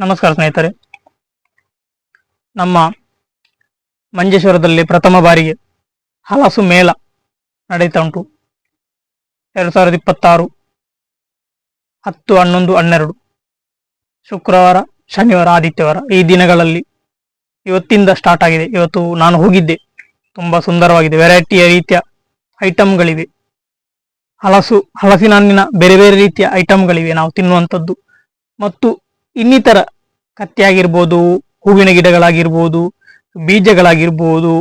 ನಮಸ್ಕಾರ ಸ್ನೇಹಿತರೆ. ನಮ್ಮ ಮಂಜೇಶ್ವರದಲ್ಲಿ ಪ್ರಥಮ ಬಾರಿಗೆ ಹಲಸು ಮೇಳ ನಡೀತಾ ಉಂಟು. 2026 10, 11, 12 ಶುಕ್ರವಾರ, ಶನಿವಾರ, ಆದಿತ್ಯವಾರ ಈ ದಿನಗಳಲ್ಲಿ ಇವತ್ತಿಂದ ಸ್ಟಾರ್ಟ್ ಆಗಿದೆ. ಇವತ್ತು ನಾನು ಹೋಗಿದ್ದೆ. ತುಂಬಾ ಸುಂದರವಾಗಿದೆ. ವೆರೈಟಿಯ ರೀತಿಯ ಐಟಮ್ಗಳಿವೆ. ಹಲಸಿನ ಹಣ್ಣಿನ ಬೇರೆ ಬೇರೆ ರೀತಿಯ ಐಟಮ್ಗಳಿವೆ ನಾವು ತಿನ್ನುವಂಥದ್ದು. ಮತ್ತು ಇನ್ನಿತರ ಕತ್ತಿಯಾಗಿರ್ಬೋದು, ಹೂವಿನ ಗಿಡಗಳಾಗಿರ್ಬೋದು, ಬೀಜಗಳಾಗಿರ್ಬೋದು,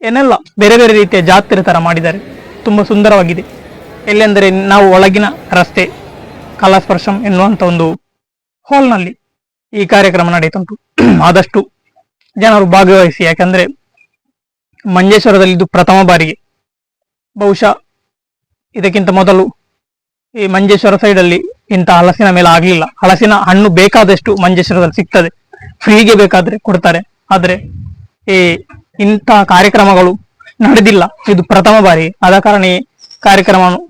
ಏನೆಲ್ಲ ಬೇರೆ ಬೇರೆ ರೀತಿಯ ಜಾತ್ರೆ ತರ ಮಾಡಿದ್ದಾರೆ. ತುಂಬಾ ಸುಂದರವಾಗಿದೆ. ಎಲ್ಲೆಂದರೆ ನಾವು ಒಳಗಿನ ರಸ್ತೆ ಕಲಾಸ್ಪರ್ಶಂ ಎನ್ನುವಂತ ಒಂದು ಹಾಲ್ನಲ್ಲಿ ಈ ಕಾರ್ಯಕ್ರಮ ನಡೀತುಂಟು. ಆದಷ್ಟು ಜನರು ಭಾಗವಹಿಸಿ. ಯಾಕಂದ್ರೆ ಮಂಜೇಶ್ವರದಲ್ಲಿ ಇದು ಪ್ರಥಮ ಬಾರಿಗೆ. ಬಹುಶಃ ಇದಕ್ಕಿಂತ ಮೊದಲು ಈ ಮಂಜೇಶ್ವರ ಸೈಡ್ ಅಲ್ಲಿ ಇಂಥ ಹಲಸಿನ ಮೇಲೆ ಆಗ್ಲಿಲ್ಲ. ಹಲಸಿನ ಹಣ್ಣು ಬೇಕಾದಷ್ಟು ಮಂಜೇಶ್ವರದಲ್ಲಿ ಸಿಗ್ತದೆ, ಫ್ರೀಗೆ ಬೇಕಾದ್ರೆ ಕೊಡ್ತಾರೆ. ಆದ್ರೆ ಈ ಇಂಥ ಕಾರ್ಯಕ್ರಮಗಳು ನಡೆದಿಲ್ಲ. ಇದು ಪ್ರಥಮ ಬಾರಿ. ಆದ ಕಾರಣ ಈ ಕಾರ್ಯಕ್ರಮವನ್ನು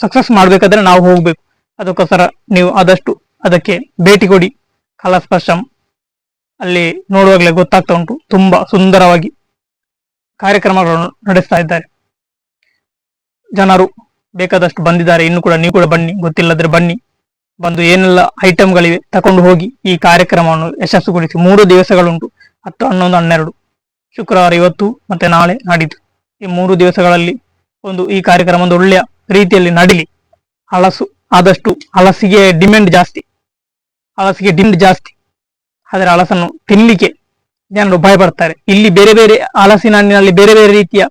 ಸಕ್ಸಸ್ ಮಾಡ್ಬೇಕಾದ್ರೆ ನಾವು ಹೋಗ್ಬೇಕು. ಅದಕ್ಕೋಸ್ಕರ ನೀವು ಆದಷ್ಟು ಅದಕ್ಕೆ ಭೇಟಿ ಕೊಡಿ. ಕಲಾಸ್ಪರ್ಶಂ ಅಲ್ಲಿ ನೋಡುವಾಗಲೇ ಗೊತ್ತಾಗ್ತಾ ಉಂಟು. ತುಂಬಾ ಸುಂದರವಾಗಿ ಕಾರ್ಯಕ್ರಮಗಳನ್ನು ನಡೆಸ್ತಾ ಇದ್ದಾರೆ. ಜನರು ಬೇಕಾದಷ್ಟು ಬಂದಿದ್ದಾರೆ. ಇನ್ನು ಕೂಡ ನೀವು ಕೂಡ ಬನ್ನಿ. ಗೊತ್ತಿಲ್ಲದ್ರೆ ಬನ್ನಿ, ಬಂದು ಏನೆಲ್ಲ ಐಟಮ್ಗಳಿವೆ ತಕೊಂಡು ಹೋಗಿ ಈ ಕಾರ್ಯಕ್ರಮವನ್ನು ಯಶಸ್ಸುಗೊಳಿಸಿ. 3 ದಿವಸಗಳುಂಟು, 10, 11, 12 ಶುಕ್ರವಾರ, ಇವತ್ತು ಮತ್ತೆ ನಾಳೆ ನಾಡಿದ್ದು. ಈ 3 ದಿವಸಗಳಲ್ಲಿ ಈ ಕಾರ್ಯಕ್ರಮ ಒಂದು ಒಳ್ಳೆಯ ರೀತಿಯಲ್ಲಿ ನಡೀಲಿ. ಆದಷ್ಟು ಹಲಸಿಗೆ ಡಿಮ್ಯಾಂಡ್ ಜಾಸ್ತಿ. ಆದರೆ ಹಲಸನ್ನು ತಿನ್ಲಿಕ್ಕೆ ಜನರು ಭಯಪಡ್ತಾರೆ. ಇಲ್ಲಿ ಬೇರೆ ಬೇರೆ ಹಲಸಿನ ಹಣ್ಣಿನಲ್ಲಿ ಬೇರೆ ಬೇರೆ ರೀತಿಯ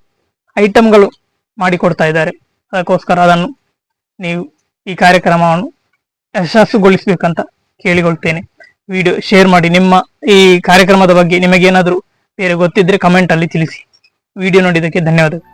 ಐಟಮ್ಗಳು ಮಾಡಿಕೊಡ್ತಾ ಇದ್ದಾರೆ. ಅದಕ್ಕೋಸ್ಕರ ಅದನ್ನು ನೀವು ಈ ಕಾರ್ಯಕ್ರಮವನ್ನು ಯಶಸ್ಸುಗೊಳಿಸಬೇಕಂತ ಕೇಳಿಕೊಳ್ತೇನೆ. ವಿಡಿಯೋ ಶೇರ್ ಮಾಡಿ. ನಿಮ್ಮ ಈ ಕಾರ್ಯಕ್ರಮದ ಬಗ್ಗೆ ನಿಮಗೇನಾದರೂ ಬೇರೆ ಗೊತ್ತಿದ್ರೆ ಕಮೆಂಟ್ ಅಲ್ಲಿ ತಿಳಿಸಿ. ವಿಡಿಯೋ ನೋಡಿದ್ದಕ್ಕೆ ಧನ್ಯವಾದಗಳು.